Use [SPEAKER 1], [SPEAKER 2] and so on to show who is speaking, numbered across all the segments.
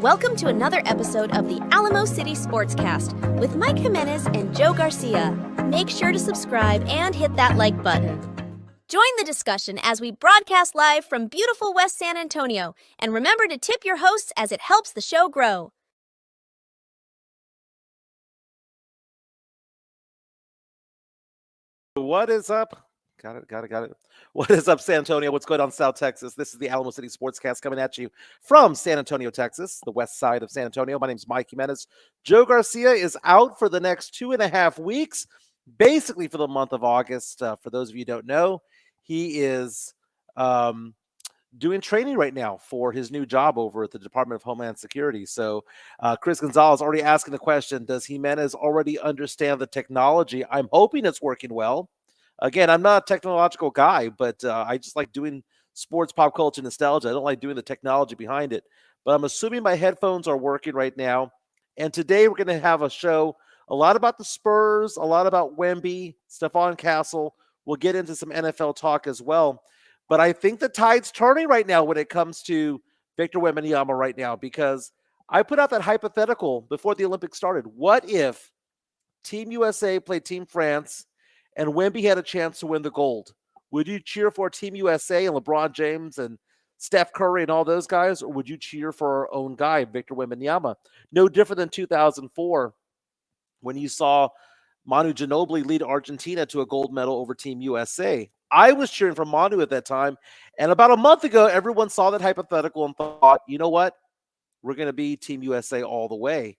[SPEAKER 1] Welcome to another episode of the Alamo City Sportscast with Mike Jimenez and Joe Garcia. Make sure to subscribe and hit that like button. Join the discussion as we broadcast live from beautiful West San Antonio, and remember to tip your hosts as it helps the show grow.
[SPEAKER 2] What is up? Got it. What is up, San Antonio? What's going on, South Texas? This is the Alamo City Sportscast coming at you from San Antonio, Texas, the west side of San Antonio. My name is Mike Jimenez. Joe Garcia is out for the next 2.5 weeks, basically for the month of August. For those of you who don't know, he is doing training right now for his new job over at the Department of Homeland Security. So Chris Gonzalez already asking the question, does Jimenez already understand the technology? I'm hoping it's working well. Again, I'm not a technological guy, but I just like doing sports, pop culture, nostalgia. I don't like doing the technology behind it. But I'm assuming my headphones are working right now. And today we're going to have a show, a lot about the Spurs, a lot about Wemby, Stephon Castle. We'll get into some NFL talk as well. But I think the tide's turning right now when it comes to Victor Wembanyama right now, because I put out that hypothetical before the Olympics started. What if Team USA played Team France and Wemby had a chance to win the gold? Would you cheer for Team USA and LeBron James and Steph Curry and all those guys, or would you cheer for our own guy, Victor Wembanyama? No different than 2004 when you saw Manu Ginobili lead Argentina to a gold medal over Team USA. I was cheering for Manu at that time, and about a month ago, everyone saw that hypothetical and thought, you know what? We're going to be Team USA all the way.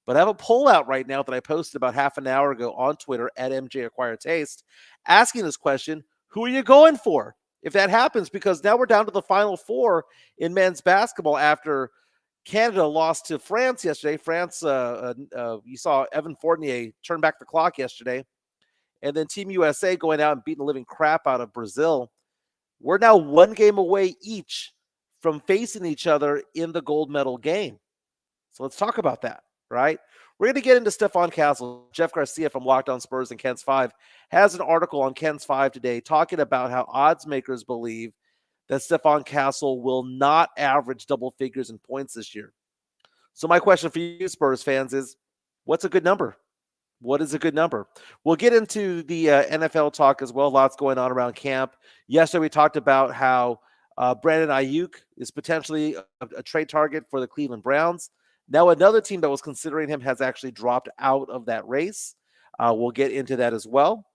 [SPEAKER 2] But I have a poll out right now that I posted about half an hour ago on Twitter at MJ Acquired Taste, asking this question: who are you going for if that happens? Because now we're down to the Final Four in men's basketball after Canada lost to France yesterday. France, you saw Evan Fournier turn back the clock yesterday. And then Team USA going out and beating the living crap out of Brazil. We're now one game away each from facing each other in the gold medal game. So let's talk about that, right? We're going to get into Stephon Castle. Jeff Garcia from Locked On Spurs and Ken's 5 has an article on Ken's 5 today talking about how odds makers believe that Stephon Castle will not average double figures in points this year. So my question for you, Spurs fans, is what's a good number? What is a good number? We'll get into the NFL talk as well. Lots going on around camp. Yesterday, we talked about how Brandon Ayuk is potentially a trade target for the Cleveland Browns. Now, another team that was considering him has actually dropped out of that race. We'll get into that as well.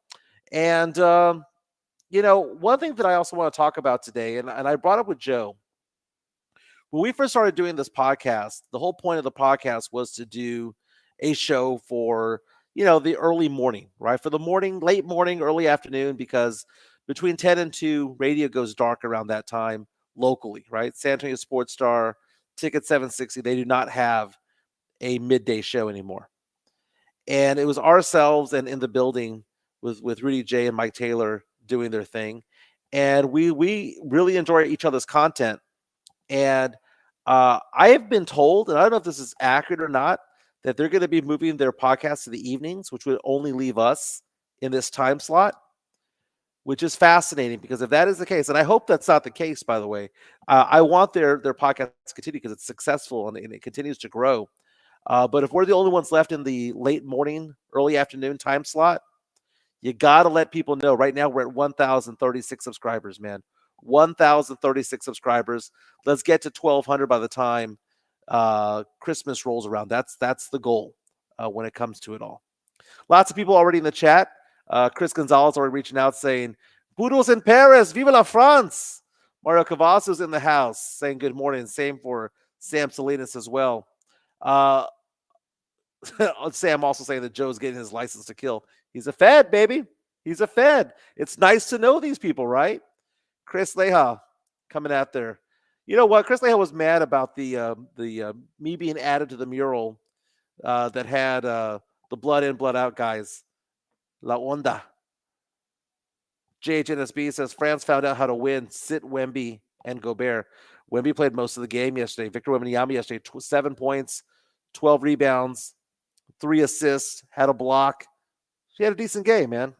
[SPEAKER 2] And, one thing that I also want to talk about today, and I brought up with Joe, when we first started doing this podcast, the whole point of the podcast was to do a show for the early morning, right? For the morning, late morning, early afternoon, because between 10 and 2, radio goes dark around that time locally, right? San Antonio Sports Star, Ticket 760, they do not have a midday show anymore. And it was ourselves and in the building with Rudy J and Mike Taylor doing their thing. And we really enjoy each other's content. And I have been told, and I don't know if this is accurate or not, that they're going to be moving their podcast to the evenings, which would only leave us in this time slot, which is fascinating because if that is the case, and I hope that's not the case, by the way, I want their podcast to continue because it's successful and it continues to grow. But if we're the only ones left in the late morning, early afternoon time slot, you got to let people know. Right now, we're at 1,036 subscribers, man. 1,036 subscribers. Let's get to 1,200 by the time Christmas rolls around. That's the goal when it comes to it all. Lots of people already in the chat. Chris Gonzalez already reaching out saying, Poodles in Paris, vive la France. Mario Cavazos in the house saying good morning. Same for Sam Salinas as well. Sam also saying that Joe's getting his license to kill. He's a Fed, baby. He's a Fed. It's nice to know these people, right? Chris Leha coming out there. You know what? Chris Leha was mad about the me being added to the mural that had the blood in, blood out guys. La Onda. JHNSB says France found out how to win. Sit Wemby and Gobert. Wemby played most of the game yesterday. Victor Wembanyama yesterday, 7 points, 12 rebounds, 3 assists, had a block. She had a decent game, man.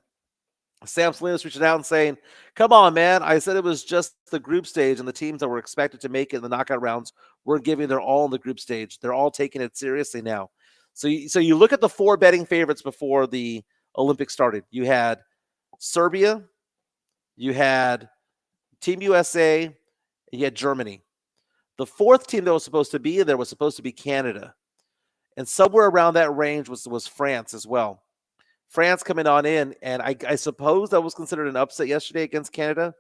[SPEAKER 2] Sam Salinas reaching out and saying, "Come on, man! I said it was just the group stage, and the teams that were expected to make it in the knockout rounds were giving their all in the group stage. They're all taking it seriously now." So you look at the 4 betting favorites before the Olympics started. You had Serbia, you had Team USA, and you had Germany. The 4th team that was supposed to be there was supposed to be Canada, and somewhere around that range was France as well. France coming on in, and I suppose that was considered an upset yesterday against Canada,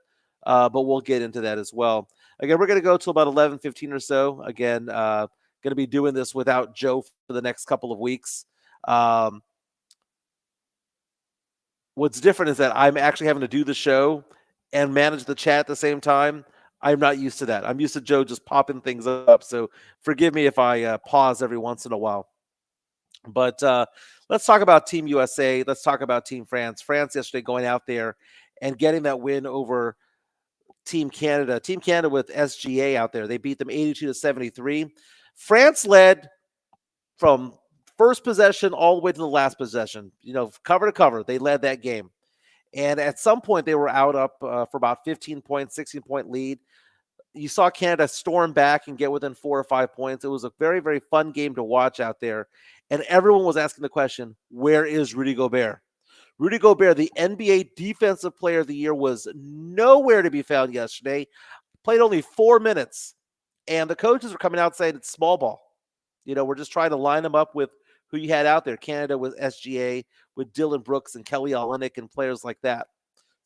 [SPEAKER 2] but we'll get into that as well. Again, we're going to go till about 11:15 or so. Again, going to be doing this without Joe for the next couple of weeks. Um, what's different is that I'm actually having to do the show and manage the chat at the same time. I'm not used to that. I'm used to Joe just popping things up. So forgive me if I pause every once in a while. But let's talk about Team USA. Let's talk about Team France. France yesterday going out there and getting that win over Team Canada. Team Canada with SGA out there. They beat them 82-73. France led from first possession all the way to the last possession. Cover to cover, they led that game. And at some point, they were up for about 15 points, 16-point lead. You saw Canada storm back and get within 4 or 5 points. It was a very, very fun game to watch out there. And everyone was asking the question, where is Rudy Gobert? Rudy Gobert, the NBA Defensive Player of the Year, was nowhere to be found yesterday. Played only 4 minutes. And the coaches were coming out saying it's small ball. We're just trying to line them up with who you had out there. Canada with SGA, with Dylan Brooks and Kelly Olynyk and players like that.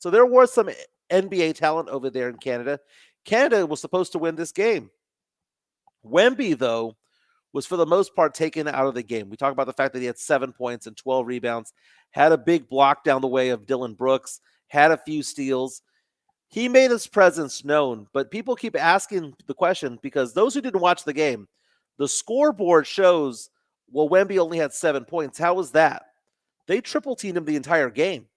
[SPEAKER 2] So there was some NBA talent over there in Canada. Canada was supposed to win this game. Wemby, though, was for the most part taken out of the game. We talk about the fact that he had 7 points and 12 rebounds, had a big block down the way of Dylan Brooks, had a few steals. He made his presence known, but people keep asking the question because those who didn't watch the game, the scoreboard shows, well, Wemby only had 7 points. How was that? They triple teamed him the entire game.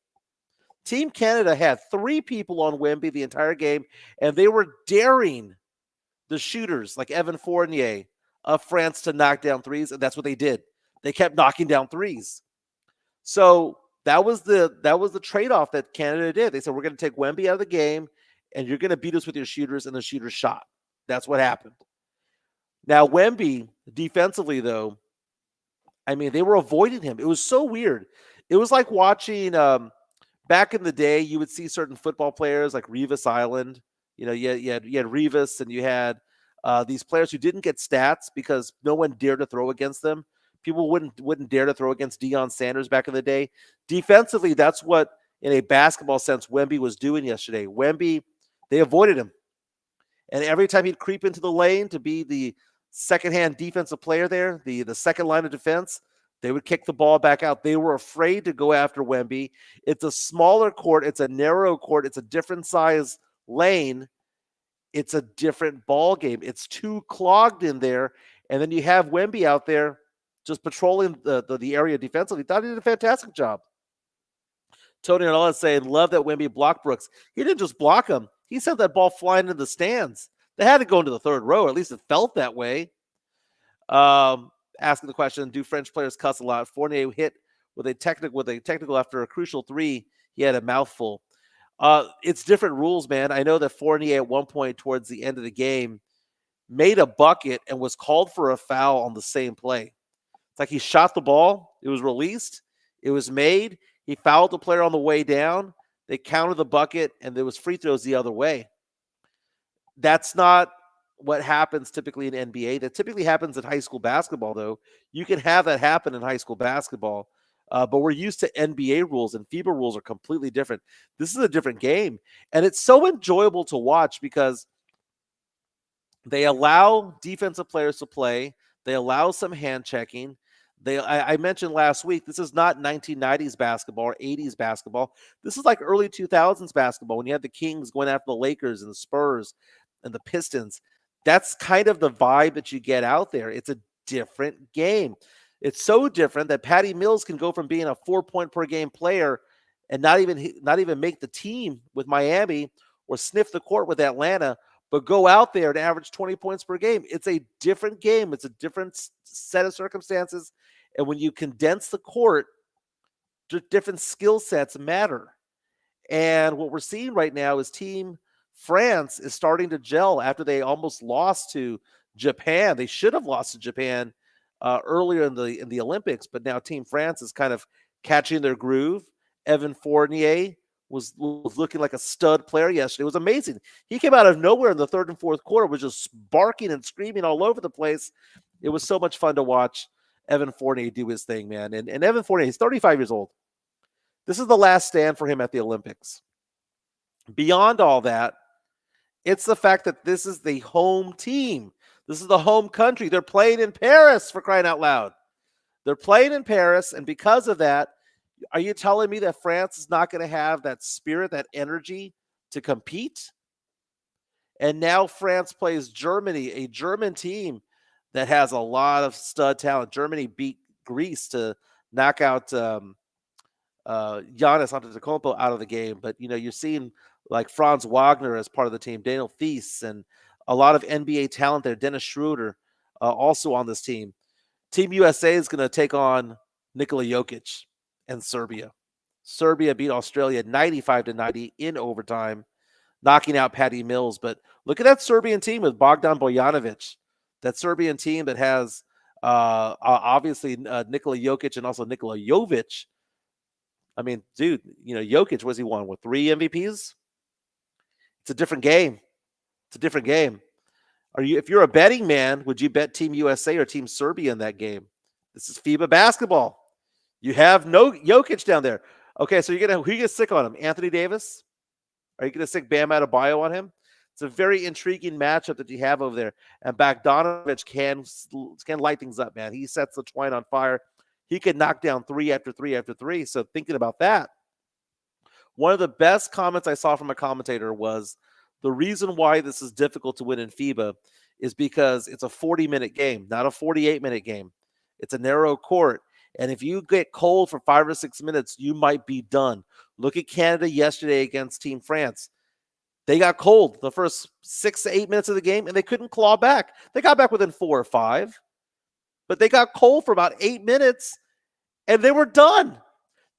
[SPEAKER 2] Team Canada had 3 people on Wemby the entire game, and they were daring the shooters like Evan Fournier of France to knock down threes, and that's what they did. They kept knocking down threes. So that was the trade-off that Canada did. They said, we're going to take Wemby out of the game, and you're going to beat us with your shooters, and the shooters shot. That's what happened. Now, Wemby, defensively, though, they were avoiding him. It was so weird. It was like watching back in the day, you would see certain football players like Revis Island. You had Revis, and you had these players who didn't get stats because no one dared to throw against them. People wouldn't dare to throw against Deion Sanders back in the day. Defensively, that's what, in a basketball sense, Wemby was doing yesterday. Wemby, they avoided him. And every time he'd creep into the lane to be the second-hand defensive player there, the second line of defense, they would kick the ball back out. They were afraid to go after Wemby. It's a smaller court. It's a narrow court. It's a different size lane. It's a different ball game. It's too clogged in there. And then you have Wemby out there just patrolling the area defensively. Thought he did a fantastic job. Tony Arnold saying, love that Wemby blocked Brooks. He didn't just block him. He sent that ball flying into the stands. They had to go into the third row, or at least it felt that way. Asking the question, do French players cuss a lot? Fournier hit with a technical after a crucial 3. He had a mouthful. It's different rules, man. I know that Fournier at one point towards the end of the game made a bucket and was called for a foul on the same play. It's like he shot the ball. It was released. It was made. He fouled the player on the way down. They counted the bucket, and there was free throws the other way. That's not what happens typically in NBA. That typically happens in high school basketball, though. You can have that happen in high school basketball, but we're used to NBA rules, and FIBA rules are completely different. This is a different game, and it's so enjoyable to watch because they allow defensive players to play. They allow some hand checking. I mentioned last week, this is not 1990s basketball or 80s basketball. This is like early 2000s basketball when you had the Kings going after the Lakers and the Spurs and the Pistons. That's kind of the vibe that you get out there. It's a different game. It's so different that Patty Mills can go from being a 4-point per game player and not even make the team with Miami or sniff the court with Atlanta, but go out there and average 20 points per game. It's a different game. It's a different set of circumstances. And when you condense the court, different skill sets matter. And what we're seeing right now is Team France is starting to gel after they almost lost to Japan. They should have lost to Japan earlier in the Olympics, but now Team France is kind of catching their groove. Evan Fournier was looking like a stud player yesterday. It was amazing. He came out of nowhere in the third and fourth quarter, was just barking and screaming all over the place. It was so much fun to watch Evan Fournier do his thing, man. And Evan Fournier, he's 35 years old. This is the last stand for him at the Olympics. Beyond all that, it's the fact that this is the home team. This is the home country. They're playing in Paris, for crying out loud. They're playing in Paris, and because of that, are you telling me that France is not going to have that spirit, that energy to compete? And now France plays Germany, a German team that has a lot of stud talent. Germany beat Greece to knock out Giannis Antetokounmpo out of the game. But, you're seeing like Franz Wagner as part of the team, Daniel Theis, and a lot of NBA talent there. Dennis Schroeder also on this team. Team USA is going to take on Nikola Jokic and Serbia. Serbia beat Australia 95-90 in overtime, knocking out Patty Mills. But look at that Serbian team with Bogdan Bojanovic. That Serbian team that has obviously Nikola Jokic and also Nikola Jovic. I mean, dude, Jokic, was he won with 3 MVPs? It's a different game. It's a different game. If you're a betting man, would you bet Team USA or Team Serbia in that game? This is FIBA basketball. You have no Jokic down there. Okay, so who are you gonna stick on him? Anthony Davis? Are you gonna stick Bam Adebayo on him? It's a very intriguing matchup that you have over there. And Bogdanovic can light things up, man. He sets the twine on fire. He could knock down 3 after 3 after 3. So thinking about that, one of the best comments I saw from a commentator was the reason why this is difficult to win in FIBA is because it's a 40-minute game, not a 48-minute game. It's a narrow court. And if you get cold for 5 or 6 minutes, you might be done. Look at Canada yesterday against Team France. They got cold the first 6 to 8 minutes of the game, and they couldn't claw back. They got back within 4 or 5, but they got cold for about 8 minutes, and they were done.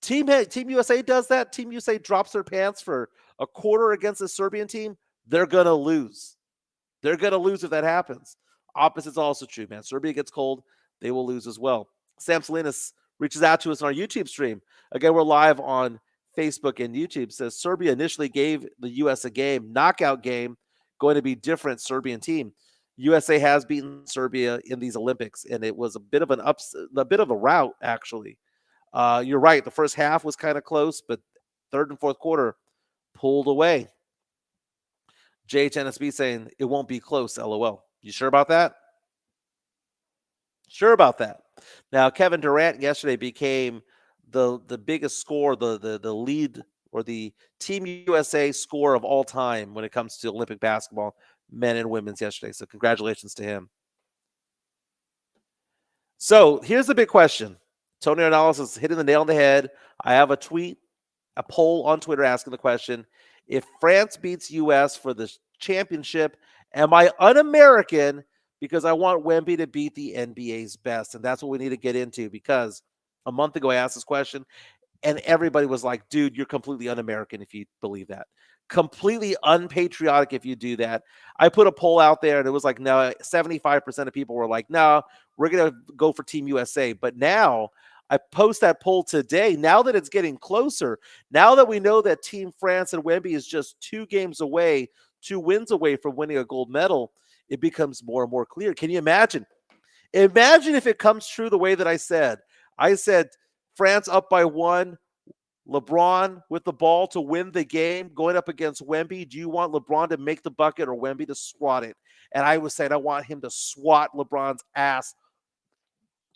[SPEAKER 2] Team USA does that. Team USA drops their pants for a quarter against the Serbian team. They're going to lose. They're going to lose if that happens. Opposite's also true, man. Serbia gets cold, they will lose as well. Sam Salinas reaches out to us on our YouTube stream. Again, we're live on Facebook and YouTube. Says Serbia initially gave the U.S. a game, knockout game, going to be different Serbian team. USA has beaten Serbia in these Olympics, and it was a bit of a rout, actually. You're right. The first half was kind of close, but third and fourth quarter pulled away. JHNSB saying it won't be close, LOL. You sure about that? Sure about that. Now, Kevin Durant yesterday became the biggest scorer, the lead or the Team USA score of all time when it comes to Olympic basketball, men and women's yesterday. So congratulations to him. So here's the big question. Tony Arnaldos is hitting the nail on the head. I have a poll on Twitter asking the question, if France beats U.S. for the championship, am I un-American because I want Wemby to beat the NBA's best? And that's what we need to get into, because a month ago I asked this question and everybody was like, dude, you're completely un-American if you believe that. Completely unpatriotic if you do that. I put a poll out there and it was like, no, 75% of people were like, no, we're going to go for Team USA. But now I post that poll today. Now that it's getting closer, now that we know that Team France and Wemby is just 2 games away, 2 wins away from winning a gold medal, it becomes more and more clear. Can you imagine? Imagine if it comes true the way that I said. I said France up by 1, LeBron with the ball to win the game, going up against Wemby. Do you want LeBron to make the bucket or Wemby to swat it? And I was saying I want him to swat LeBron's ass.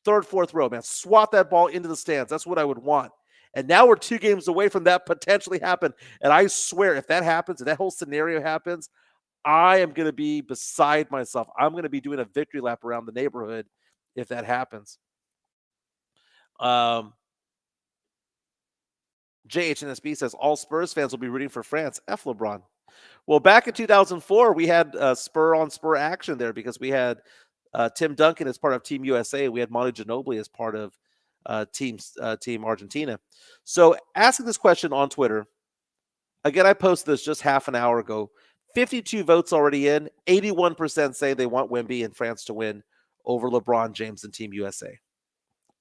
[SPEAKER 2] 3rd, 4th row, man. Swat that ball into the stands. That's what I would want. And now we're 2 games away from that potentially happen. And I swear, if that happens, if that whole scenario happens, I am going to be beside myself. I'm going to be doing a victory lap around the neighborhood if that happens. JHNSB says all Spurs fans will be rooting for France. F LeBron. Well, back in 2004, we had spur-on-spur action there because we had Tim Duncan as part of Team USA. We had Manu Ginobili as part of Team Argentina. So asking this question on Twitter, Again, I posted this just half an hour ago. 52 votes already in. 81% say they want Wemby and France to win over LeBron James and Team USA.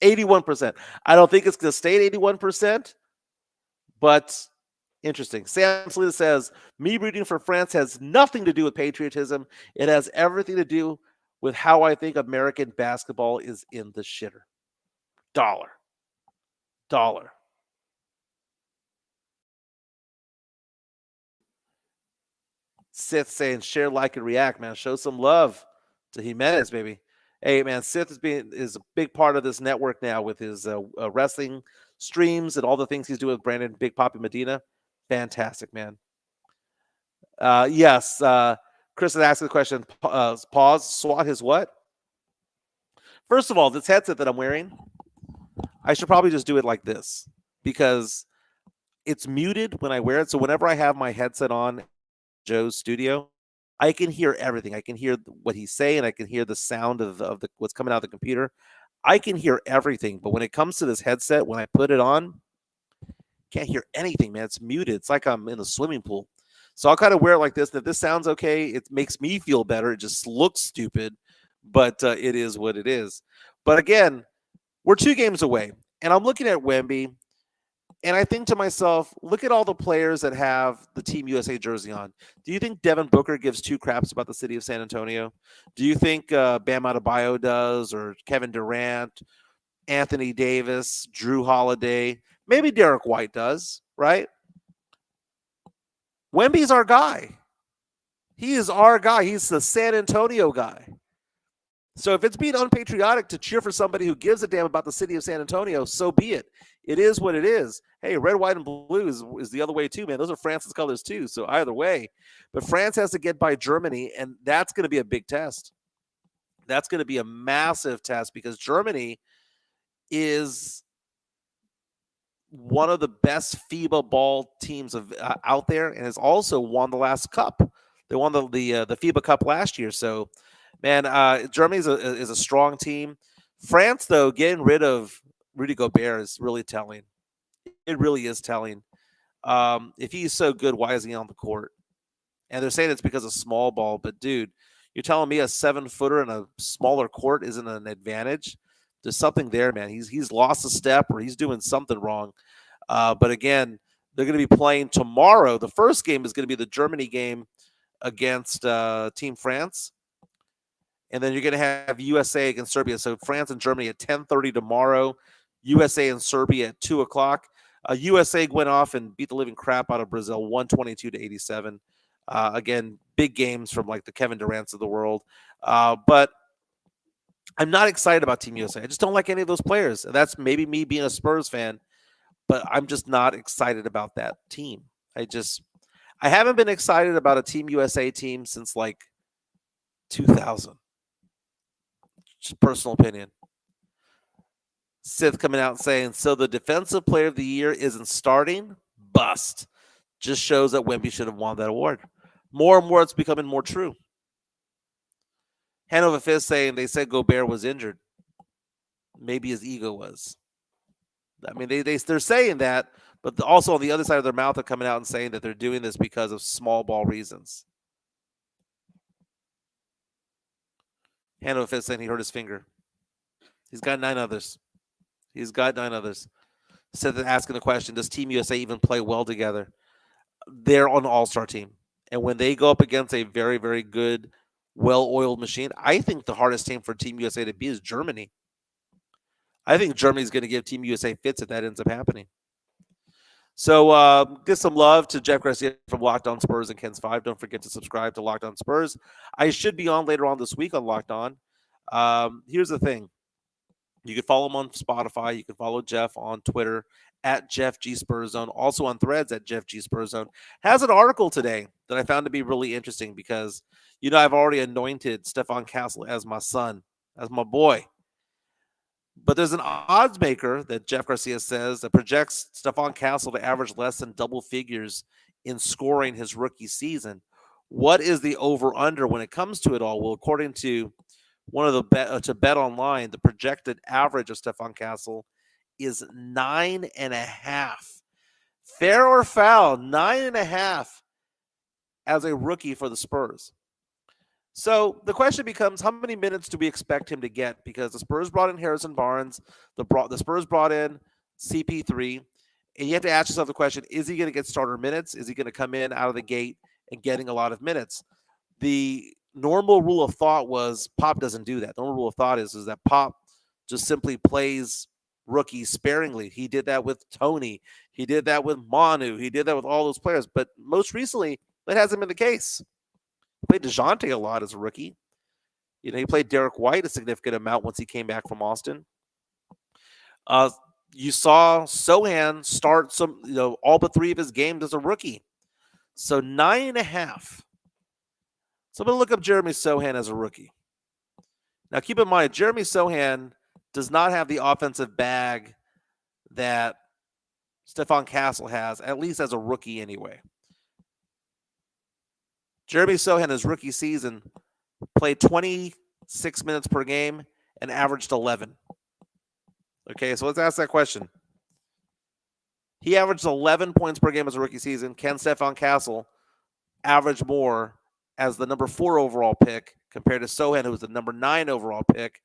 [SPEAKER 2] 81%. I don't think it's going to stay at 81%, but interesting. Sam Salita says, me rooting for France has nothing to do with patriotism. It has everything to do with how I think American basketball is in the shitter. Dollar. Sith saying, share, like, and react, man. Show some love to Jimenez, baby. Hey, man, Sith is a big part of this network now with his wrestling streams and all the things he's doing with Brandon Big Papi Medina. Fantastic, man. Yes, Chris is asking the question, pause, SWAT his what? First of all, this headset that I'm wearing, I should probably just do it like this because it's muted when I wear it. So whenever I have my headset on Joe's studio, I can hear everything. I can hear what he's saying. I can hear the sound of the what's coming out of the computer. I can hear everything. But when it comes to this headset, when I put it on, can't hear anything, man. It's muted. It's like I'm in a swimming pool. So I'll kind of wear it like this. And if this sounds okay, it makes me feel better. It just looks stupid, but it is what it is. But again, we're 2 games away. And I'm looking at Wemby, and I think to myself, look at all the players that have the Team USA jersey on. Do you think Devin Booker gives 2 craps about the city of San Antonio? Do you think Bam Adebayo does, or Kevin Durant, Anthony Davis, Drew Holiday? Maybe Derek White does, right? Wemby's our guy. He is our guy. He's the San Antonio guy. So if it's being unpatriotic to cheer for somebody who gives a damn about the city of San Antonio, so be it. It is what it is. Hey, red, white, and blue is the other way too, man. Those are France's colors too. So either way. But France has to get by Germany, and that's going to be a big test. That's going to be a massive test because Germany is one of the best FIBA ball teams out there, and has also won the last cup. They won the FIBA Cup last year. So, man, Germany is a strong team. France, though, getting rid of Rudy Gobert is really telling. It really is telling. If he's so good, why is he on the court? And they're saying it's because of small ball. But, dude, you're telling me a 7-footer in a smaller court isn't an advantage? There's something there, man. He's lost a step or he's doing something wrong. But, again, they're going to be playing tomorrow. The first game is going to be the Germany game against Team France. And then you're going to have USA against Serbia. So France and Germany at 10:30 tomorrow. USA and Serbia at 2 o'clock. USA went off and beat the living crap out of Brazil, 122-87. Again, big games from like the Kevin Durant's of the world. But I'm not excited about Team USA. I just don't like any of those players. And that's maybe me being a Spurs fan, but I'm just not excited about that team. I haven't been excited about a Team USA team since like 2000. Just personal opinion. Sith coming out and saying, so the defensive player of the year isn't starting? Bust. Just shows that Wemby should have won that award. More and more, it's becoming more true. Hanover Fist saying they said Gobert was injured. Maybe his ego was. I mean, they're saying that, but also on the other side of their mouth, they're coming out and saying that they're doing this because of small ball reasons. Hanover Fist saying he hurt his finger. He's got 9 others. Said that asking the question, does Team USA even play well together? They're on an all-star team. And when they go up against a very, very good, well-oiled machine, I think the hardest team for Team USA to beat is Germany. I think Germany's going to give Team USA fits if that ends up happening. So give some love to Jeff Garcia from Locked On Spurs and Ken's 5. Don't forget to subscribe to Locked On Spurs. I should be on later on this week on Locked On. Here's the thing. You can follow him on Spotify. You can follow Jeff on Twitter at Jeff G Spurs Zone. Also on Threads at Jeff G Spurs Zone. Has an article today that I found to be really interesting because, I've already anointed Stephon Castle as my son, as my boy. But there's an odds maker that Jeff Garcia says that projects Stephon Castle to average less than double figures in scoring his rookie season. What is the over-under when it comes to it all? Well, according to one of the to Bet Online, the projected average of Stephon Castle is 9.5 Fair or foul, 9.5 as a rookie for the Spurs. So the question becomes, how many minutes do we expect him to get? Because the Spurs brought in Harrison Barnes, the Spurs brought in CP3, and you have to ask yourself the question, is he going to get starter minutes? Is he going to come in out of the gate and getting a lot of minutes? The normal rule of thought was Pop doesn't do that. The normal rule of thought is that Pop just simply plays rookies sparingly. He did that with Tony. He did that with Manu. He did that with all those players. But most recently, that hasn't been the case. He played DeJounte a lot as a rookie. He played Derek White a significant amount once he came back from Austin. You saw Sohan start all but 3 of his games as a rookie. So 9.5. So I'm going to look up Jeremy Sohan as a rookie. Now, keep in mind, Jeremy Sohan does not have the offensive bag that Stephon Castle has, at least as a rookie anyway. Jeremy Sohan, his rookie season, played 26 minutes per game and averaged 11. Okay, so let's ask that question. He averaged 11 points per game as a rookie season. Can Stephon Castle average more as the number 4 overall pick compared to Sohan, who was the number 9 overall pick?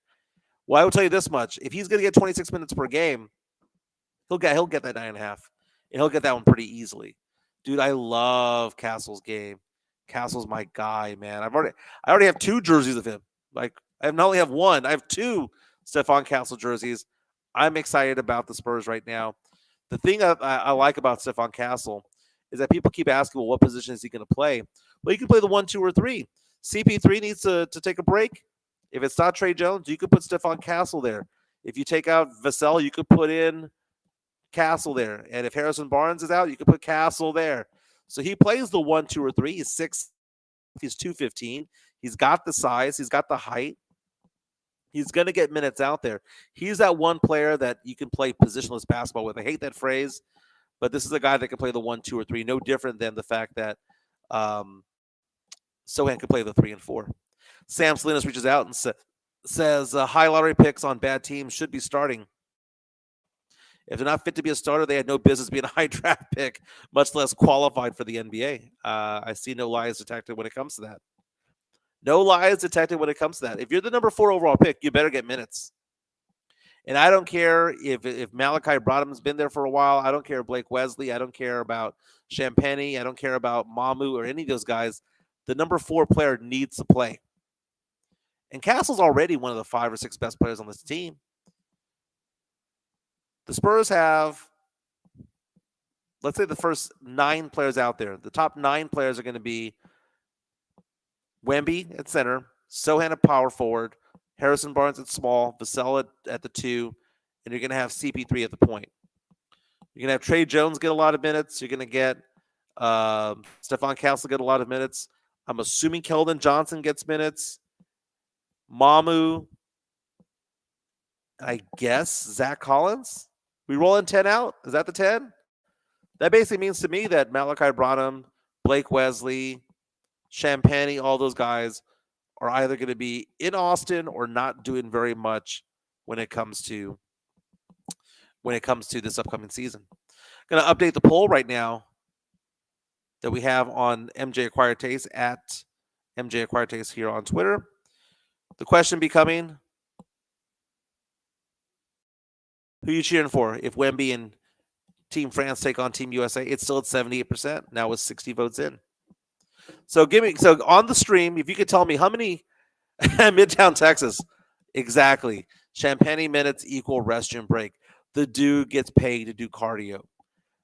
[SPEAKER 2] Well, I will tell you this much. If he's going to get 26 minutes per game, he'll get that 9.5. And he'll get that one pretty easily. Dude, I love Castle's game. Castle's my guy, man. I already have 2 jerseys of him. Like, I not only have 1, I have 2 Stephon Castle jerseys. I'm excited about the Spurs right now. The thing I like about Stephon Castle is that people keep asking, well, what position is he going to play? Well, he can play the 1, 2, or 3. CP3 needs to take a break. If it's not Trey Jones, you could put Stephon Castle there. If you take out Vassell, you could put in Castle there. And if Harrison Barnes is out, you could put Castle there. So he plays the 1, 2, or 3. He's 6. He's 215. He's got the size. He's got the height. He's going to get minutes out there. He's that one player that you can play positionless basketball with. I hate that phrase, but this is a guy that can play the 1, 2, or 3. No different than the fact that Sohan can play the 3 and 4. Sam Salinas reaches out and says high lottery picks on bad teams should be starting. If they're not fit to be a starter, they had no business being a high draft pick, much less qualified for the NBA. I see no lies detected when it comes to that. No lies detected when it comes to that. If you're the number 4 overall pick, you better get minutes. And I don't care if Malachi Branham's been there for a while. I don't care Blake Wesley. I don't care about Champagnie. I don't care about Mamu or any of those guys. The number 4 player needs to play. And Castle's already one of the 5 or 6 best players on this team. The Spurs have, let's say, the first 9 players out there. The top 9 players are going to be Wemby at center, Sohan at power forward, Harrison Barnes at small, Vassell at the 2, and you're going to have CP3 at the point. You're going to have Trey Jones get a lot of minutes. You're going to get Stephon Castle get a lot of minutes. I'm assuming Keldon Johnson gets minutes. Mamu, I guess Zach Collins. We rolling 10 out? Is that the 10? That basically means to me that Malachi Branham, Blake Wesley, Champagnie, all those guys are either going to be in Austin or not doing very much when it comes to this upcoming season. I'm going to update the poll right now that we have on MJ Acquired Taste at MJ Acquired Taste here on Twitter. The question becoming, who are you cheering for if Wemby and Team France take on Team USA? It's still at 78%. Now with 60 votes in. So on the stream, if you could tell me how many Midtown Texas, exactly. Champagnie minutes equal restroom break. The dude gets paid to do cardio.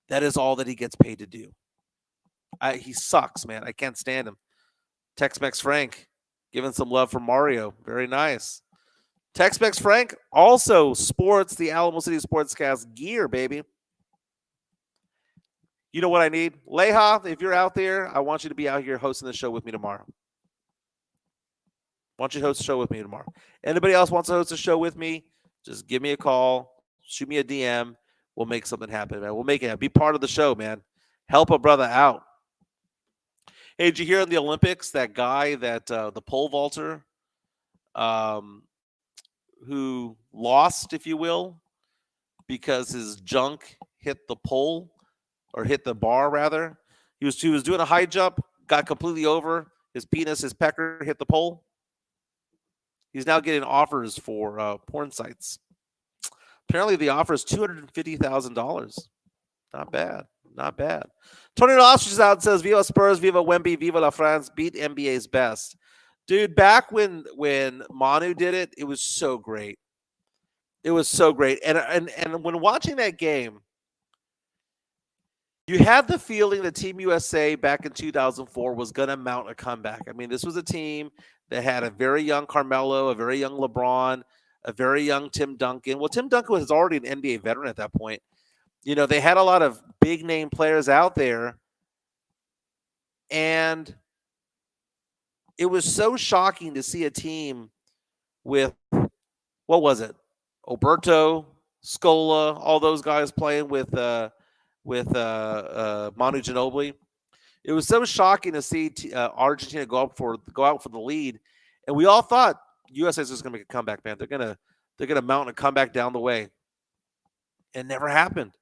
[SPEAKER 2] That is all that he gets paid to do. He sucks, man. I can't stand him. Tex-Mex Frank, giving some love for Mario. Very nice. Tex-Mex Frank also sports the Alamo City Sportscast gear, baby. You know what I need? Leha, if you're out there, I want you to be out here hosting the show with me tomorrow. I want you to host the show with me tomorrow. Anybody else wants to host a show with me, just give me a call, shoot me a DM. We'll make something happen, man. We'll make it. Be part of the show, man. Help a brother out. Hey, did you hear in the Olympics that guy that the pole vaulter who lost, if you will, because his junk hit the pole or hit the bar rather. He was doing a high jump, got completely over. His pecker hit the pole. He's now getting offers for porn sites. Apparently, the offer is $250,000. Not bad. Not bad. Tony Ostrich is out and says, Viva Spurs, Viva Wemby, Viva La France, beat NBA's best. Dude, back when Manu did it, it was so great. It was so great. And when watching that game, you had the feeling that Team USA back in 2004 was going to mount a comeback. I mean, this was a team that had a very young Carmelo, a very young LeBron, a very young Tim Duncan. Well, Tim Duncan was already an NBA veteran at that point. They had a lot of big name players out there. And it was so shocking to see a team with, what was it? Oberto, Scola, all those guys playing with Manu Ginobili. It was so shocking to see Argentina go out for the lead, and we all thought USA is just going to make a comeback. Man, they're gonna mount a comeback down the way. It never happened.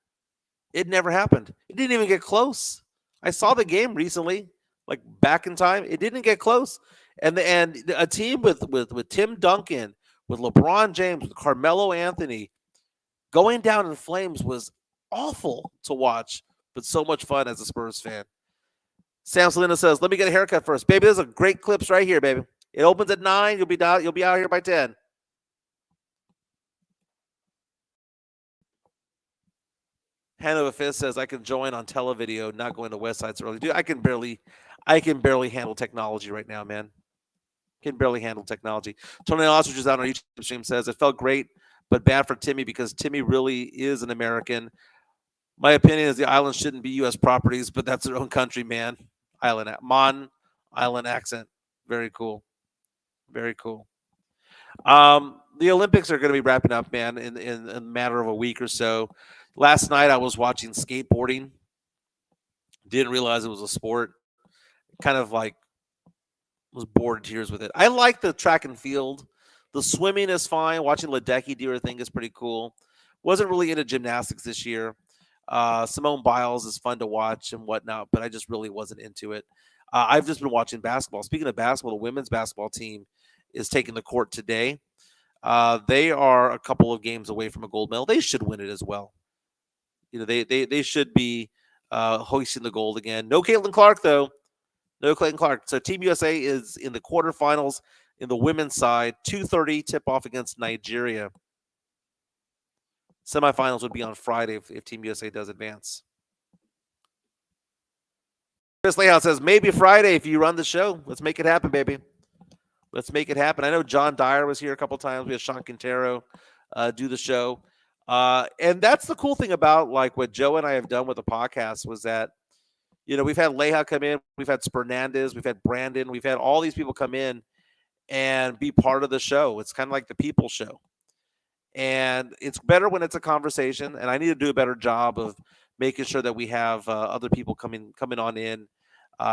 [SPEAKER 2] It never happened. It didn't even get close. I saw the game recently, like back in time. It didn't get close, and a team with Tim Duncan, with LeBron James, with Carmelo Anthony, going down in flames was awful to watch, but so much fun as a Spurs fan. Sam Selena says, "Let me get a haircut first, baby. There's a great clips right here, baby. It opens at 9. You'll be out here by 10." Hanover Fist says, "I can join on televideo, not going to West Sides early." Dude, I can barely handle technology right now, man. Can barely handle technology. Tony Ostrich is out on our YouTube stream, says, "It felt great, but bad for Timmy because Timmy really is an American. My opinion is the islands shouldn't be U.S. properties, but that's their own country, man." Island accent. Very cool. Very cool. The Olympics are going to be wrapping up, man, in a matter of a week or so. Last night I was watching skateboarding. Didn't realize it was a sport. Kind of like was bored to tears with it. I like the track and field. The swimming is fine. Watching Ledecky do her thing is pretty cool. Wasn't really into gymnastics this year. Simone Biles is fun to watch and whatnot, but I just really wasn't into it. I've just been watching basketball. Speaking of basketball, the women's basketball team is taking the court today. They are a couple of games away from a gold medal. They should win it as well. They should be hoisting the gold again. No Caitlin Clark, though. No Caitlin Clark. So Team USA is in the quarterfinals in the women's side. 2:30 tip-off against Nigeria. Semifinals would be on Friday if Team USA does advance. Chris Layhouse says, "Maybe Friday if you run the show. Let's make it happen, baby. Let's make it happen." I know John Dyer was here a couple times. We had Sean Quintero do the show. And that's the cool thing about like what Joe and I have done with the podcast was that, we've had Leha come in, we've had Spernandez, we've had Brandon, we've had all these people come in and be part of the show. It's kind of like the people show. And it's better when it's a conversation. And I need to do a better job of making sure that we have other people coming on in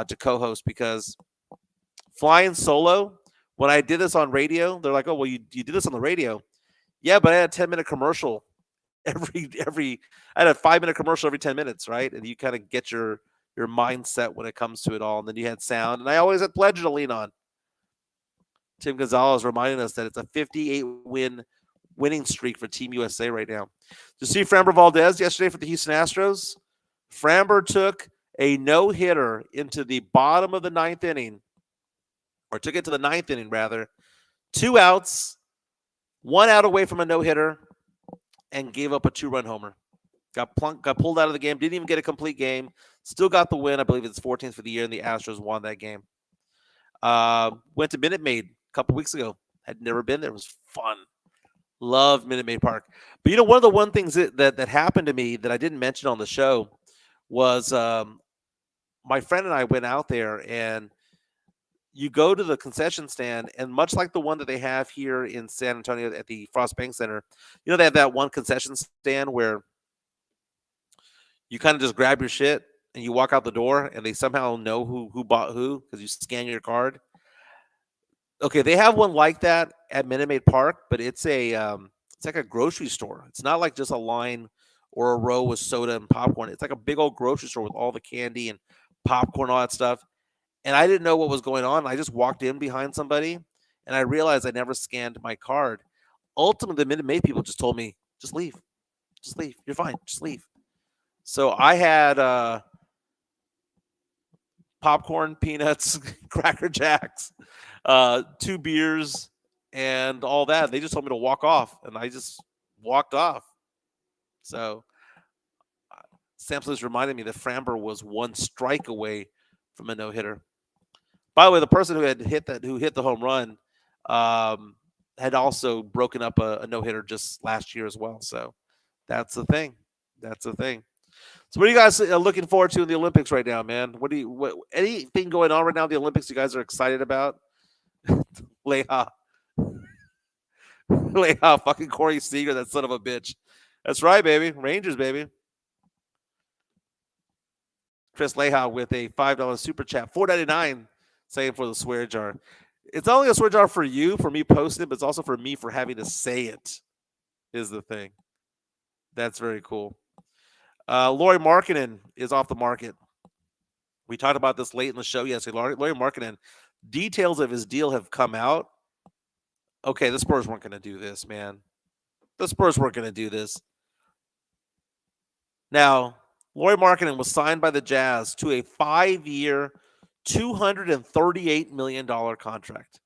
[SPEAKER 2] to co-host, because flying solo, when I did this on radio, they're like, "Oh, well, you did this on the radio." Yeah, but I had a 10-minute commercial I had a 5-minute commercial every 10 minutes, right? And you kind of get your mindset when it comes to it all. And then you had sound, and I always had Pledger to lean on. Tim Gonzalez reminding us that it's a 58 winning streak for Team USA right now. Did you see Framber Valdez yesterday for the Houston Astros? Framber took a no-hitter into the bottom of the ninth inning, or took it to the ninth inning, rather. 2 outs, 1 out away from a no-hitter, and gave up a 2-run homer. Got pulled out of the game, didn't even get a complete game, still got the win. I believe it's 14th for the year, and the Astros won that game. Went to Minute Maid a couple weeks ago. Had never been there. It was fun. Loved Minute Maid Park. But one of the things that happened to me that I didn't mention on the show was my friend and I went out there, and you go to the concession stand, and much like the one that they have here in San Antonio at the Frost Bank Center, they have that one concession stand where you kind of just grab your shit and you walk out the door, and they somehow know who bought who because you scan your card. Okay, they have one like that at Minute Maid Park, but it's like a grocery store. It's not like just a line or a row with soda and popcorn. It's like a big old grocery store with all the candy and popcorn, all that stuff. And I didn't know what was going on. I just walked in behind somebody, and I realized I never scanned my card. Ultimately, the Minute Maid people just told me, just leave. Just leave. You're fine. Just leave. So I had popcorn, peanuts, Cracker Jacks, 2 beers, and all that. They just told me to walk off, and I just walked off. So Sampson's reminded me that Framber was 1 strike away from a no-hitter. By the way, the person who hit the home run, had also broken up a no-hitter just last year as well. So that's the thing. That's the thing. So what are you guys looking forward to in the Olympics right now, man? Anything going on right now in the Olympics you guys are excited about? Leha. Leha, fucking Corey Seager, that son of a bitch. That's right, baby. Rangers, baby. Chris Leha with a $5 super chat, $4.99, saying for the swear jar. It's not only a swear jar for you, for me posting it, but it's also for me for having to say it, is the thing. That's very cool. Lauri Markkanen is off the market. We talked about this late in the show yesterday. Lauri Markkanen, details of his deal have come out. Okay, the Spurs weren't going to do this, man. The Spurs weren't going to do this. Now, Lauri Markkanen was signed by the Jazz to a 5-year, $238 million contract.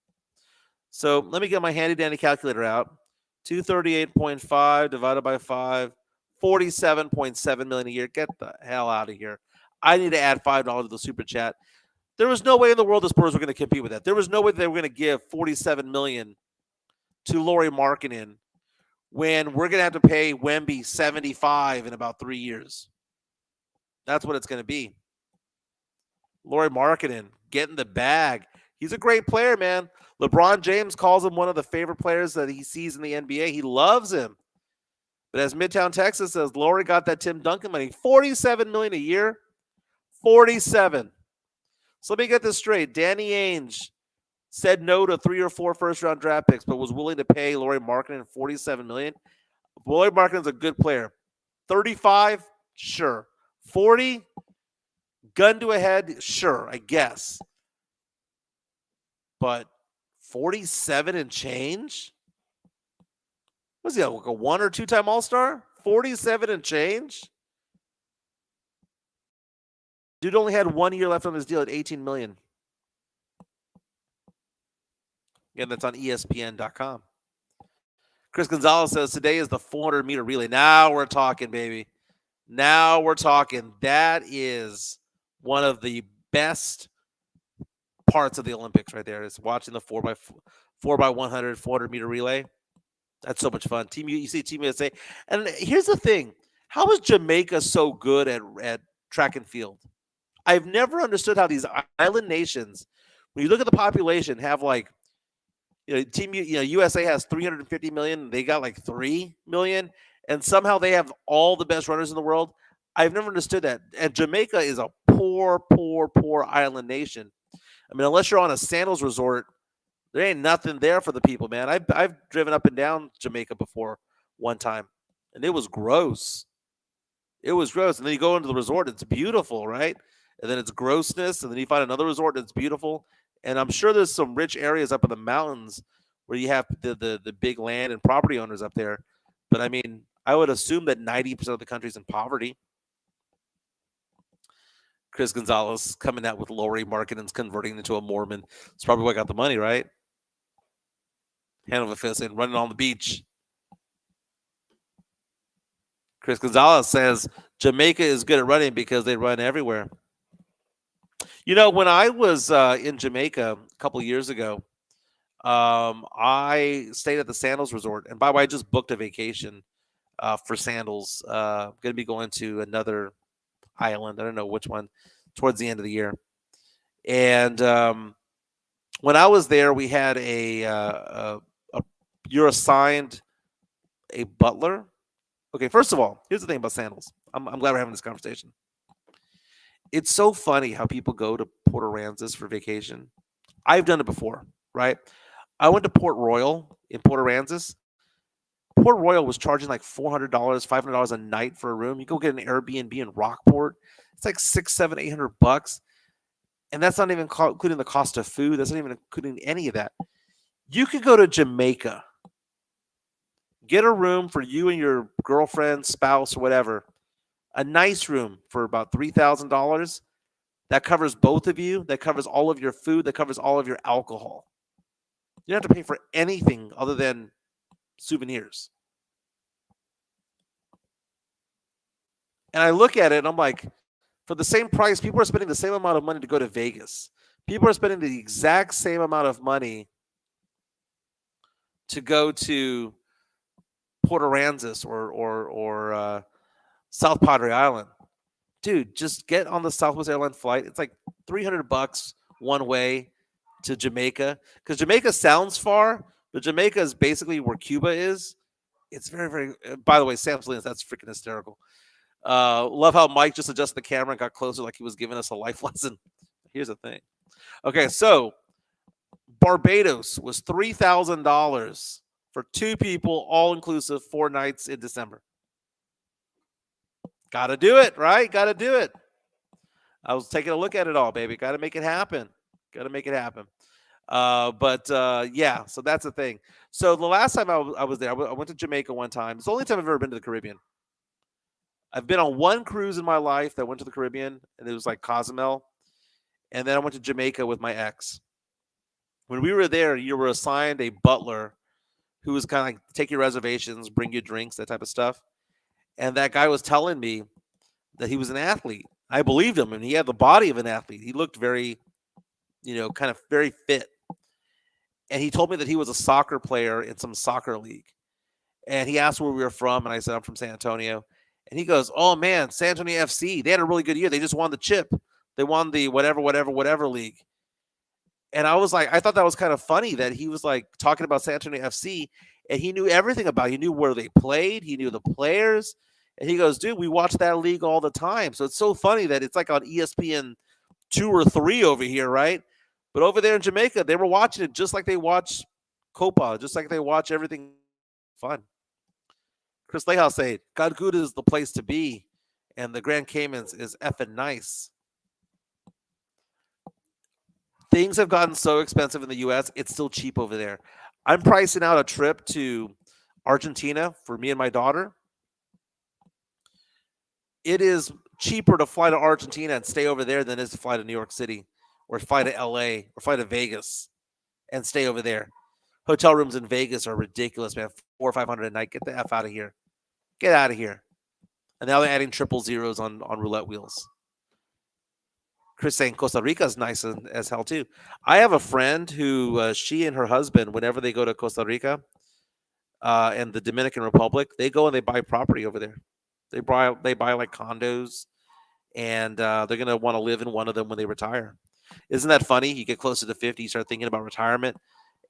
[SPEAKER 2] So let me get my handy-dandy calculator out. 238.5 divided by 5, $47.7 million a year. Get the hell out of here. I need to add $5 to the super chat. There was no way in the world the Spurs were going to compete with that. There was no way they were going to give $47 million to Lauri Markkanen when we're going to have to pay Wemby $75 in about 3 years. That's what it's going to be. Lauri Markkanen getting the bag. He's a great player, man. LeBron James calls him one of the favorite players that he sees in the NBA. He loves him. But as Midtown Texas says, Lauri got that Tim Duncan money. $47 million a year. 47. So let me get this straight. Danny Ainge said no to 3 or 4 first-round draft picks, but was willing to pay Lauri Markkanen $47 million. Lauri Markkanen's a good player. 35, sure. 40, gun to a head, sure, I guess. But 47 and change? Was he like a 1 or 2-time All-Star? 47 and change? Dude only had 1 year left on his deal at $18 million. Again, that's on ESPN.com. Chris Gonzalez says today is the 400-meter relay. Now we're talking, baby. Now we're talking. That is one of the best parts of the Olympics right there, is watching the 4x100, 400-meter relay. That's so much fun. You see Team USA. And here's the thing. How is Jamaica so good at track and field? I've never understood how these island nations, when you look at the population, have like, USA has 350 million. They got like 3 million. And somehow they have all the best runners in the world. I've never understood that. And Jamaica is a poor island nation. I mean, unless you're on a sandals resort, there ain't nothing there for the people, man. I've driven up and down Jamaica before one time, and it was gross. It was gross. And then you go into the resort, it's beautiful, right? And then it's grossness, and then you find another resort that's beautiful. And I'm sure there's some rich areas up in the mountains where you have the big land and property owners up there. But, I mean, I would assume that 90% of the country's in poverty. Chris Gonzalez coming out with Lauri Markkanen's converting into a Mormon. It's probably why I got the money, right? Hand over fist and running on the beach. Chris Gonzalez says Jamaica is good at running because they run everywhere. When I was in Jamaica a couple of years ago, I stayed at the Sandals Resort. And by the way, I just booked a vacation for Sandals. I'm going to be going to another island. I don't know which one, towards the end of the year. And when I was there, we had you're assigned a butler. Okay, first of all, here's the thing about Sandals. I'm glad we're having this conversation. It's so funny how people go to Port Aransas for vacation. I've done it before, right? I went to Port Royal in Port Aransas. Port Royal was charging like $400, $500 a night for a room. You go get an Airbnb in Rockport, it's like $600, $700, $800, and that's not even including the cost of food. That's not even including any of that. You could go to Jamaica, get a room for you and your girlfriend, spouse, or whatever, a nice room for about $3,000. That covers both of you. That covers all of your food. That covers all of your alcohol. You don't have to pay for anything other than souvenirs. And I look at it and I'm like, for the same price, people are spending the same amount of money to go to Vegas. People are spending the exact same amount of money to go to Port Aransas or South Padre Island. Dude, just get on the Southwest Airlines flight. It's like $300 one way to Jamaica, because Jamaica sounds far, but Jamaica is basically where Cuba is. It's very, very. By the way, Sam Salinas, that's freaking hysterical. Love how Mike just adjusted the camera and got closer, like he was giving us a life lesson. Here's the thing. Okay, so Barbados was $3,000 for 2 people, all inclusive, 4 nights in December. Got to do it, right? Got to do it. I was taking a look at it all, baby. Got to make it happen. Got to make it happen. Yeah, so that's the thing. So the last time I was there, I went to Jamaica one time. It's the only time I've ever been to the Caribbean. I've been on one cruise in my life that went to the Caribbean, and it was like Cozumel. And then I went to Jamaica with my ex. When we were there, you were assigned a butler who was kind of like take your reservations, bring you drinks, that type of stuff. And that guy was telling me that he was an athlete. I believed him, and he had the body of an athlete. He looked very, kind of very fit. And he told me that he was a soccer player in some soccer league. And he asked where we were from, and I said, I'm from San Antonio. And he goes, oh, man, San Antonio FC, they had a really good year. They just won the chip. They won the whatever league. And I was like, I thought that was kind of funny that he was like talking about San Antonio FC, and he knew everything about it. He knew where they played. He knew the players. And he goes, dude, we watch that league all the time. So it's so funny that it's like on ESPN 2 or 3 over here, right? But over there in Jamaica, they were watching it just like they watch Copa, just like they watch everything fun. Chris Lehal said, Calcutta is the place to be, and the Grand Caymans is effing nice. Things have gotten so expensive in the U.S., it's still cheap over there. I'm pricing out a trip to Argentina for me and my daughter. It is cheaper to fly to Argentina and stay over there than it is to fly to New York City or fly to L.A. or fly to Vegas and stay over there. Hotel rooms in Vegas are ridiculous, man. $400 or $500 a night. Get the F out of here. Get out of here. And now they're adding 000s on roulette wheels. Chris saying Costa Rica is nice as hell, too. I have a friend who she and her husband, whenever they go to Costa Rica and the Dominican Republic, they go and they buy property over there. They buy like condos, and they're going to want to live in one of them when they retire. Isn't that funny? You get closer to 50, you start thinking about retirement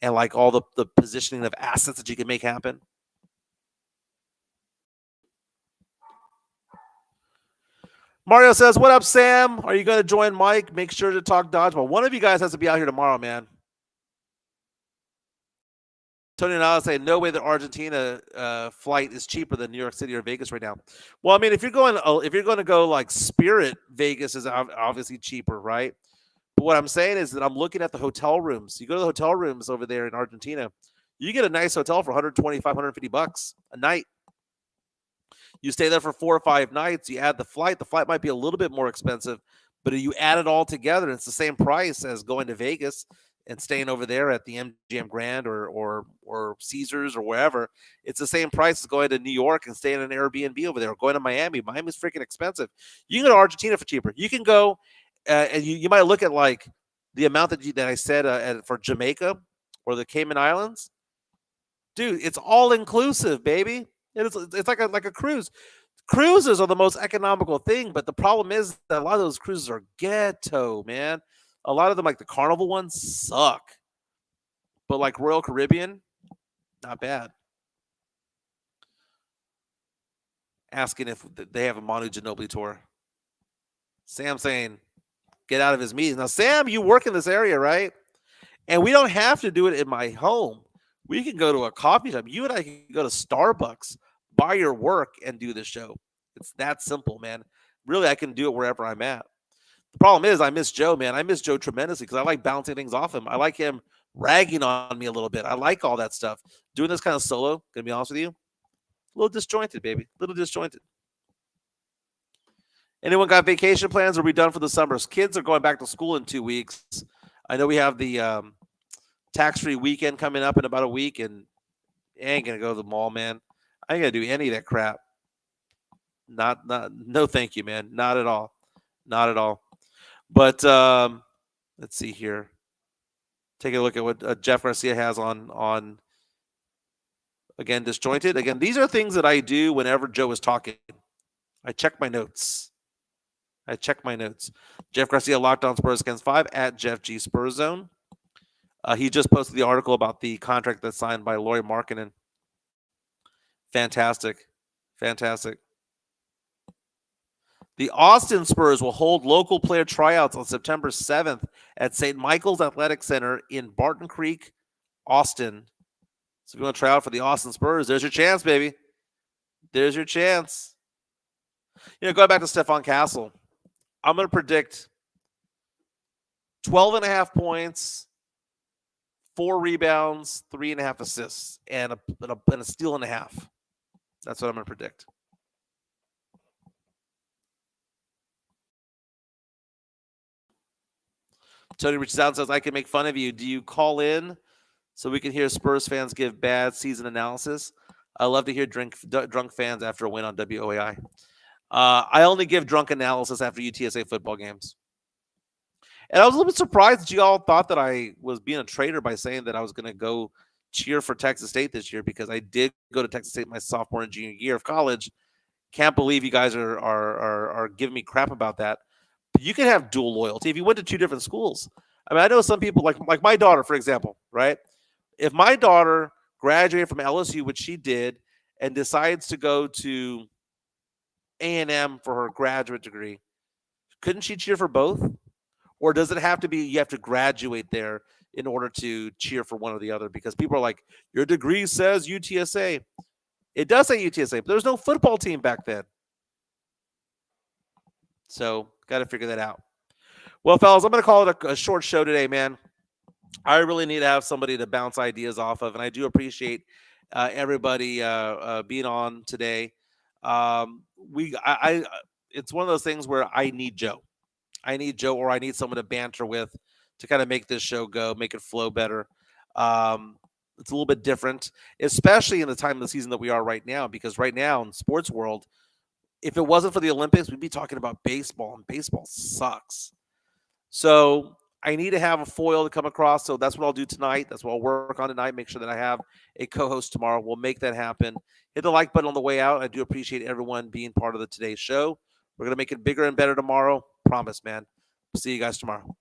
[SPEAKER 2] and like all the positioning of assets that you can make happen. Mario says, what up, Sam? Are you going to join Mike? Make sure to talk dodgeball. One of you guys has to be out here tomorrow, man. Tony Nala saying, no way the Argentina flight is cheaper than New York City or Vegas right now. Well, I mean, if you're going to go like Spirit, Vegas is obviously cheaper, right? But what I'm saying is that I'm looking at the hotel rooms. You go to the hotel rooms over there in Argentina, you get a nice hotel for $125, $150 a night. You stay there for 4 or 5 nights. You add the flight. The flight might be a little bit more expensive, but you add it all together, it's the same price as going to Vegas and staying over there at the MGM Grand or Caesars or wherever. It's the same price as going to New York and staying in an Airbnb over there, or going to Miami. Miami's freaking expensive. You can go to Argentina for cheaper. You can go and you might look at like the amount that I said for Jamaica or the Cayman Islands. Dude, it's all inclusive, baby. It's like a cruise. Cruises are the most economical thing, but the problem is that a lot of those cruises are ghetto, man. A lot of them, like the Carnival ones, suck. But like Royal Caribbean, not bad. Asking if they have a Manu Ginobili tour. Sam saying, get out of his meetings. Now, Sam, you work in this area, right? And we don't have to do it in my home. We can go to a coffee shop. You and I can go to Starbucks, buy your work, and do this show. It's that simple, man. Really, I can do it wherever I'm at. The problem is I miss Joe, man. I miss Joe tremendously because I like bouncing things off him. I like him ragging on me a little bit. I like all that stuff. Doing this kind of solo, gonna be honest with you, a little disjointed, baby. A little disjointed. Anyone got vacation plans? Or are we done for the summers? Kids are going back to school in 2 weeks. I know we have the tax-free weekend coming up in about a week, and I ain't gonna go to the mall, man. I ain't gonna do any of that crap. No, thank you, man. Not at all. Not at all. But let's see here. Take a look at what Jeff Garcia has on again, disjointed. Again, these are things that I do whenever Joe is talking. I check my notes. Jeff Garcia, Locked On Spurs against 5 at Jeff G Spurs Zone. He just posted the article about the contract that's signed by Lauri Markkanen. Fantastic. The Austin Spurs will hold local player tryouts on September 7th at St. Michael's Athletic Center in Barton Creek, Austin. So if you want to try out for the Austin Spurs, there's your chance, baby. There's your chance. Going back to Stephon Castle, I'm going to predict 12.5 points, 4 rebounds, 3.5 assists, and a steal and a half. That's what I'm going to predict. Tony reaches out and says, I can make fun of you. Do you call in so we can hear Spurs fans give bad season analysis? I love to hear drunk fans after a win on WOAI. I only give drunk analysis after UTSA football games. And I was a little bit surprised that you all thought that I was being a traitor by saying that I was going to go cheer for Texas State this year, because I did go to Texas State my sophomore and junior year of college. Can't believe you guys are giving me crap about that. But you can have dual loyalty if you went to 2 different schools. I mean, I know some people, like my daughter, for example, right? If my daughter graduated from LSU, which she did, and decides to go to A&M for her graduate degree, couldn't she cheer for both? Or does it have to be you have to graduate there in order to cheer for one or the other? Because people are like, your degree says UTSA. It does say UTSA, but there's no football team back then. So got to figure that out. Well, fellas, I'm going to call it a short show today, man. I really need to have somebody to bounce ideas off of, and I do appreciate everybody being on today. It's one of those things where I need Joe. Or I need someone to banter with to kind of make this show go, make it flow better. It's a little bit different, especially in the time of the season that we are right now, because right now in the sports world, if it wasn't for the Olympics, we'd be talking about baseball, and baseball sucks. So I need to have a foil to come across. So that's what I'll do tonight. That's what I'll work on tonight. Make sure that I have a co-host tomorrow. We'll make that happen. Hit the like button on the way out. I do appreciate everyone being part of today's show. We're going to make it bigger and better tomorrow. Promise, man. See you guys tomorrow.